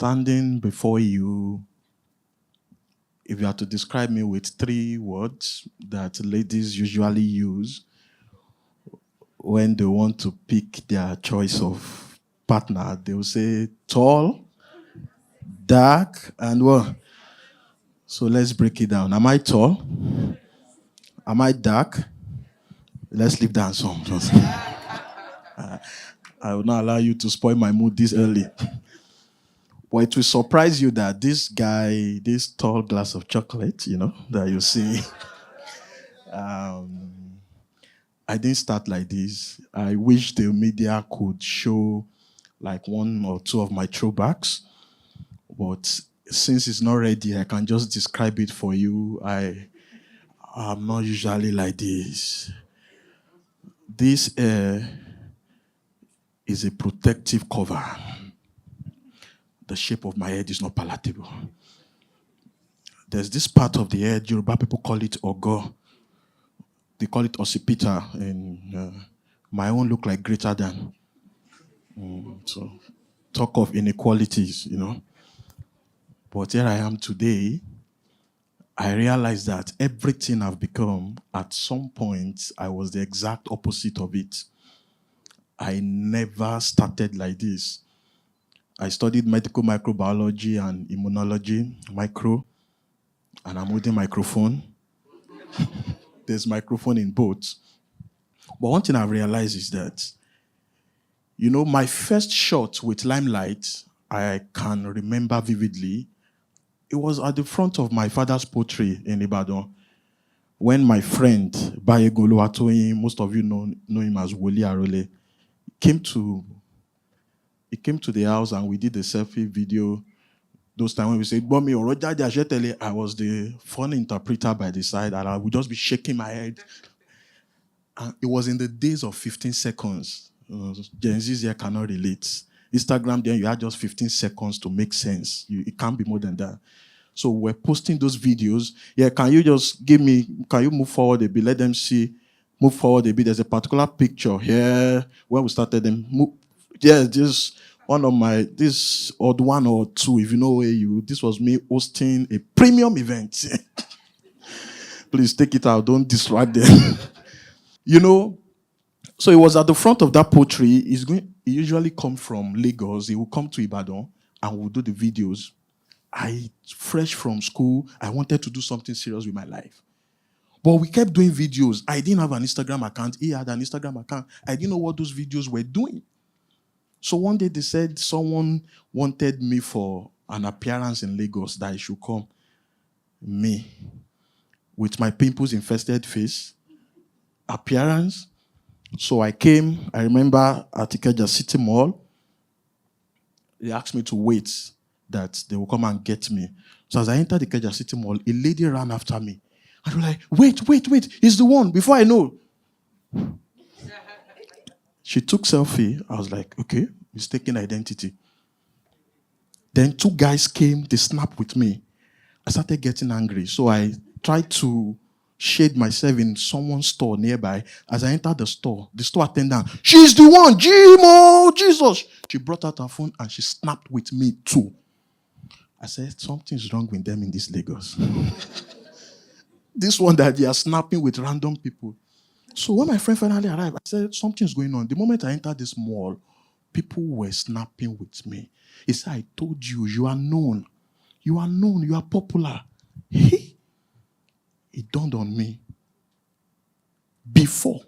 Standing before you, if you had to describe me with 3 words that ladies usually use when they want to pick their choice of partner, they will say tall, dark, and what? So let's break it down. Am I tall? Am I dark? Let's leave that some. I will not allow you to spoil my mood this early. But it will surprise you that this guy, this tall glass of chocolate, that you see, I didn't start like this. I wish the media could show like 1 or 2 of my throwbacks. But since it's not ready, I can just describe it for you. I'm not usually like this. This is a protective cover. The shape of my head is not palatable. There's this part of the head, Yoruba people call it ogo. They call it occipita, and my own look like greater than. So talk of inequalities, But here I am today. I realized that everything I've become, at some point, I was the exact opposite of it. I never started like this. I studied medical microbiology and immunology, and I'm holding microphone. There's microphone in both. But one thing I've realized is that, my first shot with Limelight, I can remember vividly. It was at the front of my father's poultry in Ibadan, when my friend, Bayegolo Atoyin, most of you know him as Woli Arole, he came to the house and we did a selfie video. Those times when we said, Bomi, I was the phone interpreter by the side, and I would just be shaking my head. And it was in the days of 15 seconds. Gen Z's here cannot relate. Instagram, then you had just 15 seconds to make sense. It can't be more than that. So we're posting those videos. Yeah, can you move forward a bit? Let them see. Move forward a bit. There's a particular picture here where we started them. Just this odd 1 or 2, if you know where this was me hosting a premium event. Please take it out. Don't distract them. So it was at the front of that poultry. He usually come from Lagos. He will come to Ibadan and we'll do the videos. Fresh from school, I wanted to do something serious with my life. But we kept doing videos. I didn't have an Instagram account. He had an Instagram account. I didn't know what those videos were doing. So one day they said someone wanted me for an appearance in Lagos, that I should come. Me, with my pimples-infested face. Appearance. So I came, I remember at Ikeja City Mall. They asked me to wait, that they will come and get me. So as I entered the Ikeja City Mall, a lady ran after me. And they were like, wait, he's the one, before I know. She took selfie. I was like, okay, mistaken identity. Then 2 guys came, they snapped with me. I started getting angry. So I tried to shade myself in someone's store nearby. As I entered the store attendant, she's the one, Jimo, Jesus. She brought out her phone and she snapped with me too. I said, something's wrong with them in this Lagos. This one that they are snapping with random people. So when my friend finally arrived, I said, something's going on. The moment I entered this mall, people were snapping with me. He said, I told you, you are known. You are popular. It dawned on me. Before,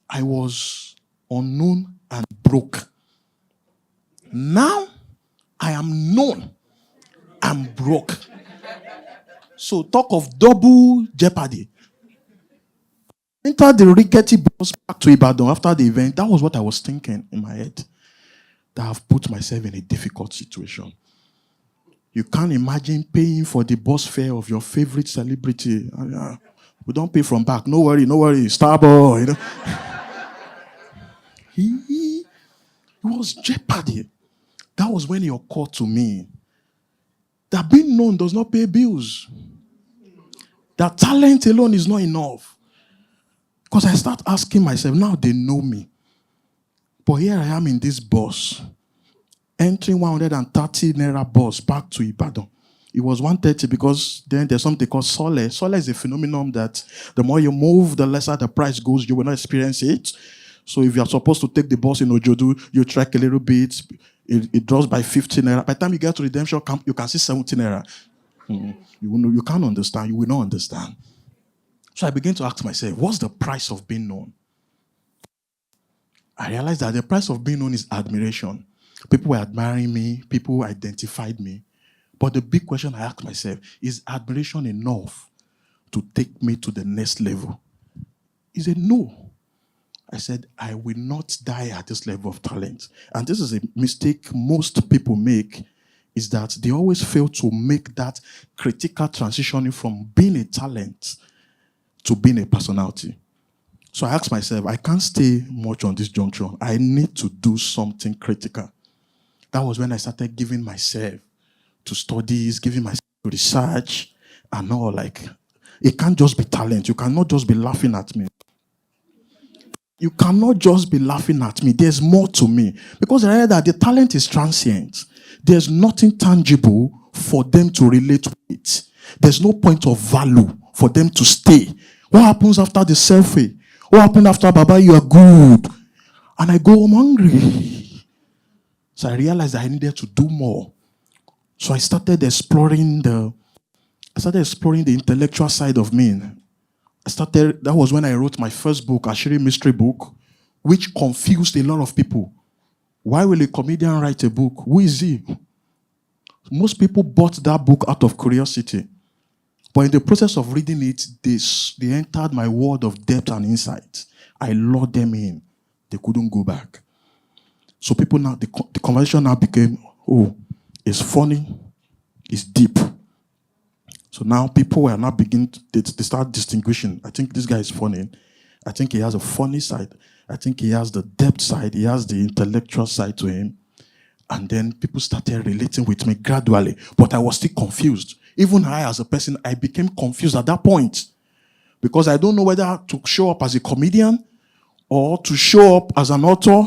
I was unknown and broke. Now, I am known and broke. So talk of double jeopardy. Entered the rickety bus back to Ibadan after the event. That was what I was thinking in my head. That I've put myself in a difficult situation. You can't imagine paying for the bus fare of your favorite celebrity. We don't pay from back. No worry. Starboy. It was jeopardy. That was when it occurred to me that being known does not pay bills. That talent alone is not enough. Because I start asking myself, now they know me. But here I am in this bus. Entering 130 naira bus back to Ibadan. It was 130 because then there's something called Sole. Sole is a phenomenon that the more you move, the lesser the price goes. You will not experience it. So if you are supposed to take the bus in Ojodu, you track a little bit. It drops by 15 naira. By the time you get to redemption camp, you can see 17 naira. You can't understand. You will not understand. So I began to ask myself, what's the price of being known? I realized that the price of being known is admiration. People were admiring me. People identified me. But the big question I asked myself, is admiration enough to take me to the next level? He said, no. I said, I will not die at this level of talent. And this is a mistake most people make, is that they always fail to make that critical transitioning from being a talent to being a personality. So I asked myself, I can't stay much on this junction. I need to do something critical. That was when I started giving myself to studies, giving myself to research, and all. Like, it can't just be talent. You cannot just be laughing at me. You cannot just be laughing at me. There's more to me. Because I read that the talent is transient. There's nothing tangible for them to relate with. There's no point of value for them to stay. What happens after the selfie? What happened after Baba, you are good? And I go home hungry. So I realized I needed to do more. So I started exploring the intellectual side of me. That was when I wrote my first book, Ashiri Mystery Book, which confused a lot of people. Why will a comedian write a book? Who is he? Most people bought that book out of curiosity. But in the process of reading it, they entered my world of depth and insight. I lured them in. They couldn't go back. So people now, the conversation now became, oh, it's funny, it's deep. So now people were now beginning, they start distinguishing. I think this guy is funny. I think he has a funny side. I think he has the depth side. He has the intellectual side to him. And then people started relating with me gradually. But I was still confused. Even I, as a person, I became confused at that point. Because I don't know whether to show up as a comedian or to show up as an author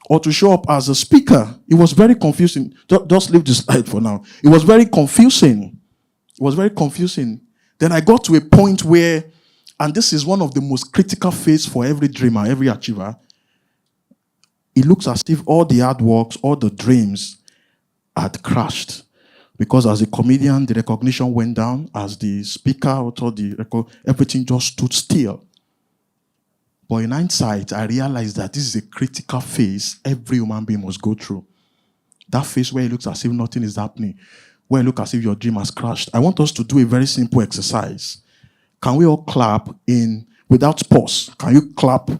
or to show up as a speaker. It was very confusing. Just leave this slide for now. It was very confusing. It was very confusing. Then I got to a point where, and this is one of the most critical phases for every dreamer, every achiever, it looks as if all the hard works, all the dreams had crashed. Because as a comedian, the recognition went down. As the speaker, everything just stood still. But in hindsight, I realized that this is a critical phase every human being must go through. That phase where it looks as if nothing is happening, where it looks as if your dream has crashed. I want us to do a very simple exercise. Can we all clap without pause? Can you clap?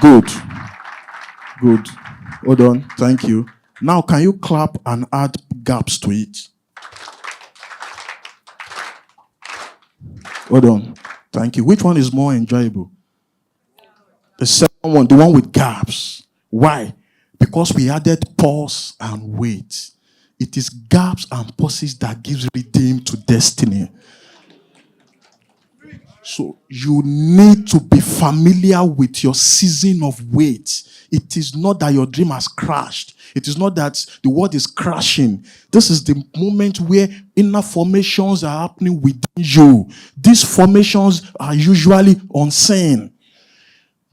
Good. Hold on. Thank you. Now, can you clap and add gaps to it? Hold on. Thank you. Which one is more enjoyable? The second one, the one with gaps. Why? Because we added pause and wait. It is gaps and pauses that gives rhythm to destiny. So you need to be familiar with your season of wait. It is not that your dream has crashed. It is not that the world is crashing. This is the moment where inner formations are happening within you. These formations are usually unseen.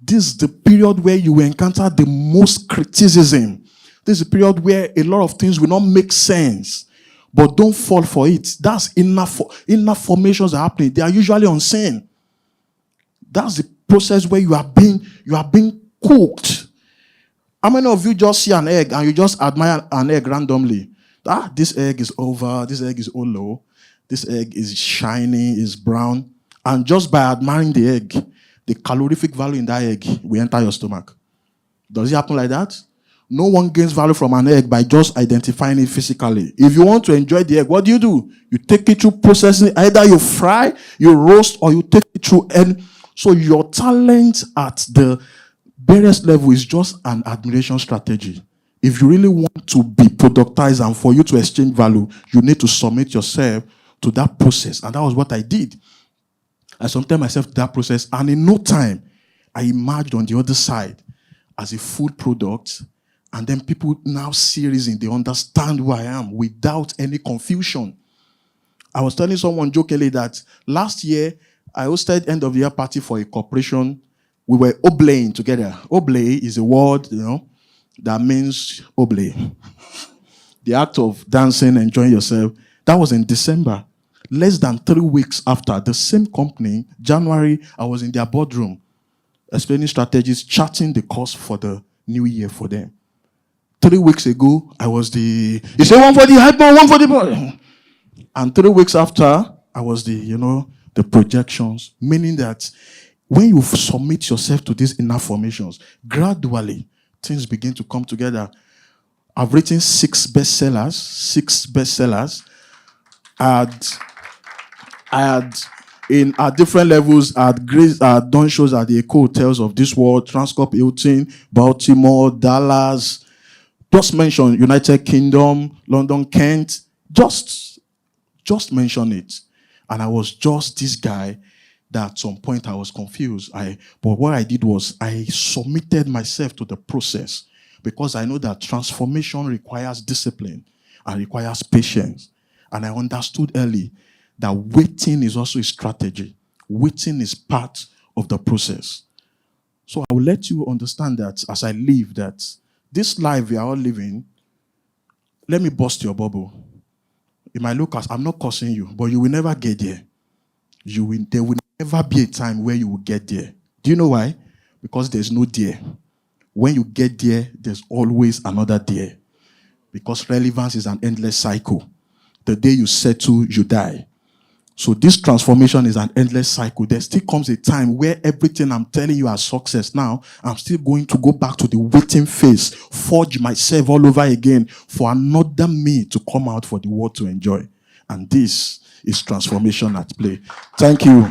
This is the period where you will encounter the most criticism. This is a period where a lot of things will not make sense. But don't fall for it. That's inner formations are happening. They are usually unseen. That's the process where you are being cooked. How many of you just see an egg and you just admire an egg randomly? This egg is over, this egg is low, this egg is shiny, is brown. And just by admiring the egg, the calorific value in that egg will enter your stomach. Does it happen like that? No one gains value from an egg by just identifying it physically. If you want to enjoy the egg, what do? You take it through processing. Either you fry, you roast, or you take it through. And so your talent at the various level is just an admiration strategy. If you really want to be productized and for you to exchange value, you need to submit yourself to that process. And that was what I did. I submitted myself to that process, and in no time, I emerged on the other side as a food product, and then people now seriously, they understand who I am without any confusion. I was telling someone jokingly that last year I hosted end of the year party for a corporation. We were oblaying together. Oblay is a word, that means oblay. The act of dancing, enjoying yourself. That was in December. Less than 3 weeks after, the same company, January, I was in their boardroom explaining strategies, charting the course for the new year for them. 3 weeks ago, I was you say one for the hyper, one for the boy. And 3 weeks after, I was the projections, meaning that when you submit yourself to these inner formations, gradually things begin to come together. I've written 6 bestsellers. I had at different levels, I had done shows at the Eco Hotels of this world, Transcorp Hilton, Baltimore, Dallas, just mention United Kingdom, London, Kent, just mention it. And I was just this guy that at some point I was confused. But what I did was I submitted myself to the process because I know that transformation requires discipline and requires patience. And I understood early that waiting is also a strategy. Waiting is part of the process. So I will let you understand that as I live, that this life we are all living, let me burst your bubble. It might look as I'm not cursing you, but you will never get there. There will never be a time where you will get there. Do you know why? Because there's no there. When you get there, there's always another there. Because relevance is an endless cycle. The day you settle, you die. So this transformation is an endless cycle. There still comes a time where everything I'm telling you as success now, I'm still going to go back to the waiting phase, forge myself all over again for another me to come out for the world to enjoy. And this is transformation at play. Thank you.